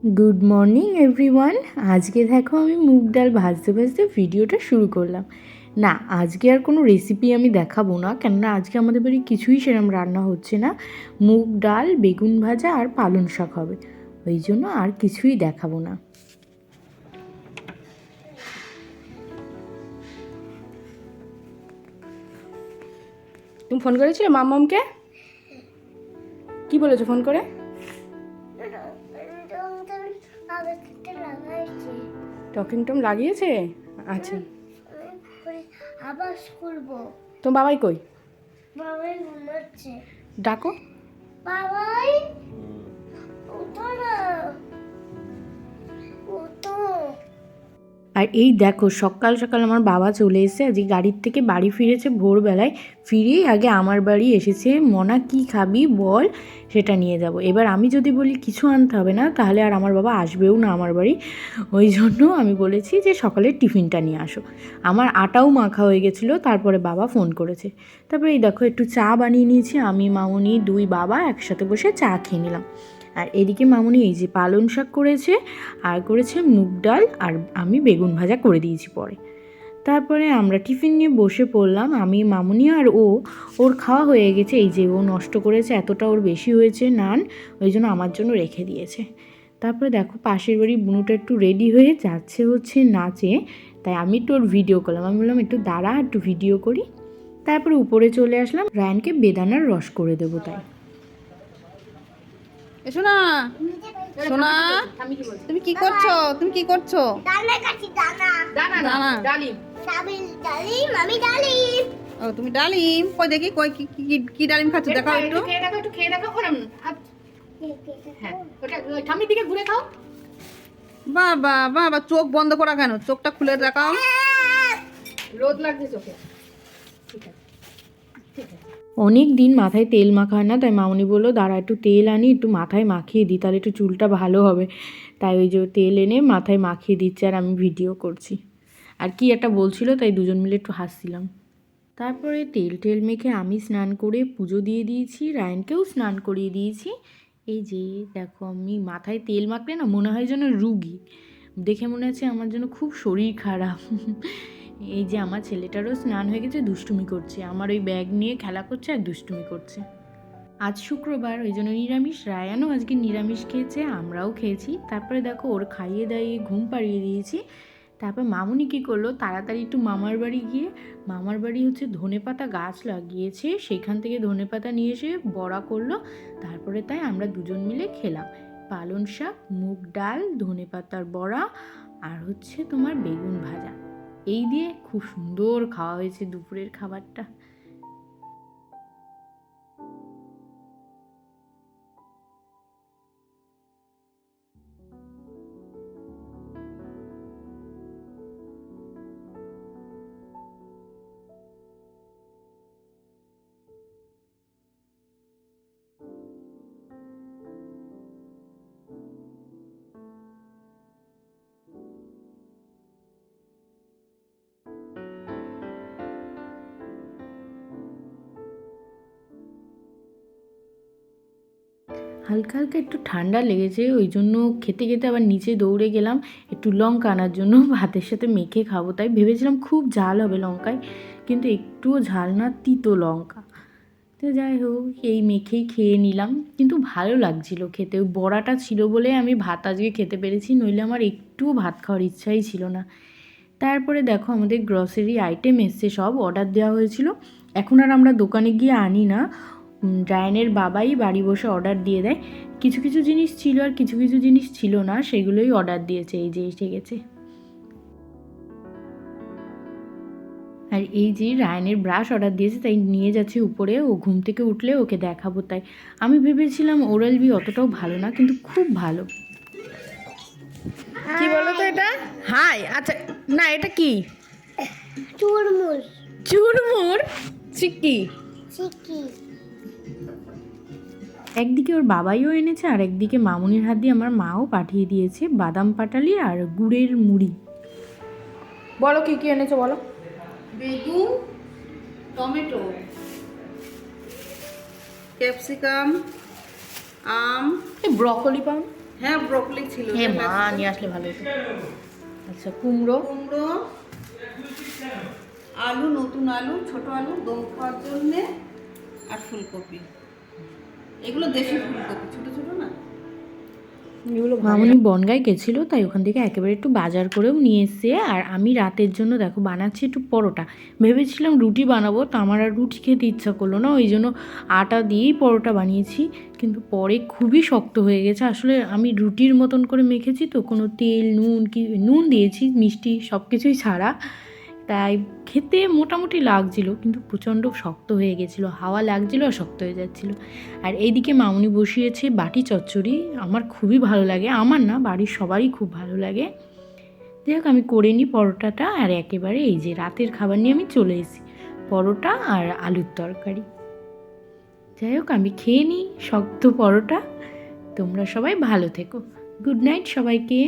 Good morning everyone. আজকে দেখো আমি মুগ ডাল ভাজতে ভাজতে ভিডিওটা শুরু করলাম। না, আজকে আর কোনো রেসিপি আমি দেখাবো না, কেননা আজকে আমাদের বাড়ি কিছুই সেরকম রান্না হচ্ছে না। মুগ ডাল, বেগুন ভাজা আর পালং শাক হবে, ওই জন্য আর কিছুই দেখাবো না। তুমি ফোন করেছিলে মাম্মামকে? কি বলেছো ফোন করে? টকিং টম লাগিয়েছে? আচ্ছা, আবার খুলবো। তো বাবাই কই? বাবাই ঘুমাচ্ছে। ডাকো। বাবাই উঠো না, উঠো। আর এই দেখো সকাল সকাল আমার বাবা চলে এসেছে, আজকে গাড়ির থেকে বাড়ি ফিরেছে ভোরবেলায়। ফিরেই আগে আমার বাড়ি এসেছে, মনা কি খাবি বল, সেটা নিয়ে যাব। এবার আমি যদি বলি কিছু আনতে হবে না, তাহলে আর আমার বাবা আসবেও না আমার বাড়ি। ওই জন্য আমি বলেছি যে সকালের টিফিনটা নিয়ে আসো। আমার আটাও মাখা হয়ে গেছিলো, তারপরে বাবা ফোন করেছে। তারপরে এই দেখো একটু চা বানিয়ে নিয়েছি, আমি মামুনি দুই বাবা একসাথে বসে চা খেয়ে নিলাম। আর এদিকে মামুনি এই যে পালং শাক করেছে, আর করেছে মুগ ডাল, আর আমি বেগুন ভাজা করে দিয়েছি পরে। তারপরে আমরা টিফিন নিয়ে বসে পড়লাম, আমি মামুনি আর ওর খাওয়া হয়ে গেছে। এই যে ও নষ্ট করেছে, এতটা ওর বেশি হয়েছে নান, ওই জন্য আমার জন্য রেখে দিয়েছে। তারপরে দেখো পাশের বাড়ি বুনুটা একটু রেডি হয়ে যাচ্ছে হচ্ছে নাচে, তাই আমি একটু ওর ভিডিও করলাম। আমি বললাম একটু দাঁড়া, একটু ভিডিও করি। তারপরে উপরে চলে আসলাম, রায়ানকে বেদানার রস করে দেবো তাই। এসো না সোনা, তুমি কি করছো? তুমি কি করছো? দানা কাটি, দানা দানা ডালিম, ডালিম, আমি ডালিম। ও তুমি ডালিম, কই দেখি, কই কি কি কি ডালিম খাচ্ছো দেখাও একটু। একটু খেয়ে দেখো ওরম হ্যাঁ, ওটা ঠাম্মির দিকে ঘুরে খাও। বাবা বাবা, চোখ বন্ধ করা কেন? চোখটা খুলে দেখাও। রোদ লাগছে চোখে। ঠিক আছে, ঠিক আছে। অনেক দিন মাথায় তেল মাখা হয় না, তাই মামনি বললো দাঁড়া একটু তেল আনি, একটু মাথায় মাখিয়ে দিই, তাহলে একটু চুলটা ভালো হবে। তাই ওই যে তেল এনে মাথায় মাখিয়ে দিচ্ছে, আর আমি ভিডিও করছি। আর কি একটা বলছিল, তাই দুজন মিলে একটু হাসছিলাম। তারপরে তেল মেখে আমি স্নান করে পুজো দিয়ে দিয়েছি, রায়নকেও স্নান করিয়ে দিয়েছি। এই যে দেখো আমি মাথায় তেল মাখলে না মনে হয় যেন রুগী, দেখে মনে হচ্ছে আমার জন্য খুব শরীর খারাপ। এই যে আমার ছেলেটারও স্নান হয়ে গেছে, দুষ্টুমি করছে, আমার ওই ব্যাগ নিয়ে খেলা করছে আর দুষ্টুমি করছে। আজ শুক্রবার, ওই জন্য নিরামিষ। রায়ানও আজকে নিরামিষ খেয়েছে, আমরাও খেয়েছি। তারপরে দেখো ওর খাইয়ে দাইয়ে ঘুম পাড়িয়ে দিয়েছি। তারপর মামুনি কী করলো, তাড়াতাড়ি একটু মামার বাড়ি গিয়ে, মামার বাড়ি হচ্ছে ধনেপাতা গাছ লাগিয়েছে, সেখান থেকে ধনেপাতা নিয়ে এসে বড়া করলো। তারপরে তাই আমরা দুজন মিলে খেলাম পালং শাক, মুগ ডাল, ধনেপাতার বড়া, আর হচ্ছে তোমার বেগুন ভাজা। এই দিয়ে খুব সুন্দর খাওয়া হয়েছে দুপুরের খাবারটা। হালকা হালকা একটু ঠান্ডা লেগেছে, ওই জন্য খেতে খেতে আবার নিচে দৌড়ে গেলাম একটু লঙ্কা আনার জন্য, ভাতের সাথে মেখে খাবো। তাই ভেবেছিলাম খুব ঝাল হবে লঙ্কায়, কিন্তু একটুও ঝাল না, তিতো লঙ্কা। তো যাই হোক এই মেখেই খেয়ে নিলাম, কিন্তু ভালো লাগছিল খেতে। ওই বড়াটা ছিল বলে আমি ভাত আজকে খেতে পেরেছি, নইলে আমার একটুও ভাত খাওয়ার ইচ্ছাই ছিল না। তারপরে দেখো আমাদের গ্রসারি আইটেম এসছে, সব অর্ডার দেওয়া হয়েছিল। এখন আর আমরা দোকানে গিয়ে আনি না, রায়ানের বাবাই বাড়ি বসে অর্ডার দিয়ে দেয়। কিছু কিছু জিনিস ছিল আর কিছু কিছু জিনিস ছিল না, সেগুলোই অর্ডার দিয়েছে। এই যে এসে গেছে। আর এই যে রায়ানের ব্রাশ অর্ডার দিয়েছে, তাই নিয়ে যাচ্ছে উপরে, ও ঘুম থেকে উঠলে ওকে দেখাবো। তাই আমি ভেবেছিলাম ওরাল বি অতটাও ভালো না, কিন্তু খুব ভালো। কি বলো তো এটা? হাই, আচ্ছা না, এটা কি? চুরমুর, চুরমুর, চিক্কি। চিকি। একদিকে ওর বাবাইও এনেছে, আর একদিকে মামুনির হাত দিয়ে আমার মাও পাঠিয়ে দিয়েছে বাদাম পাটালি আর গুড়ের মুড়ি। বলো কি কি এনেছো বলো। বেগুন, টমেটো, ক্যাপসিকাম, আম, এই ব্রকলি পাম, হ্যাঁ ব্রোকলি ছিল। হ্যাঁ মা নিয়ে আসলে ভালো হতো। আচ্ছা কুমড়ো, কুমড়ো, আলু, নতুন আলু, ছোট আলু দম খাওয়ার জন্যে, আর ফুলকপি। এগুলো দেশি ফুলকপি, ছোট ছোট না। এগুলো মামনি বনগাঁয় গেছিলো, তাই ওখান থেকে একেবারে একটু বাজার করেও নিয়ে এসছে। আর আমি রাতের জন্য দেখো বানাচ্ছি একটু পরোটা। ভেবেছিলাম রুটি বানাবো, তো আমার আর রুটি খেতে ইচ্ছা করলো না, ওই জন্য আটা দিয়েই পরোটা বানিয়েছি। কিন্তু পরে খুবই শক্ত হয়ে গেছে। আসলে আমি রুটির মতন করে মেখেছি, তো কোনো তেল নুন দিয়েছি, মিষ্টি সব কিছুই ছাড়া, তাই খেতে মোটামুটি লাগছিল, কিন্তু প্রচণ্ড শক্ত হয়ে গেছিলো, হাওয়া লাগছিলো আর শক্ত হয়ে যাচ্ছিলো। আর এইদিকে মামনি বসিয়েছে বাটি চচ্চড়ি। আমার খুবই ভালো লাগে, আমার না বাড়ির সবারই খুব ভালো লাগে। যাই হোক আমি করে নিই পরোটাটা, আর একেবারে এই যে রাতের খাবার নিয়ে আমি চলে এসেছি, পরোটা আর আলুর তরকারি। যাই হোক আমি খেয়ে নিই শক্ত পরোটা। তোমরা সবাই ভালো থেকো। গুড নাইট সবাইকে।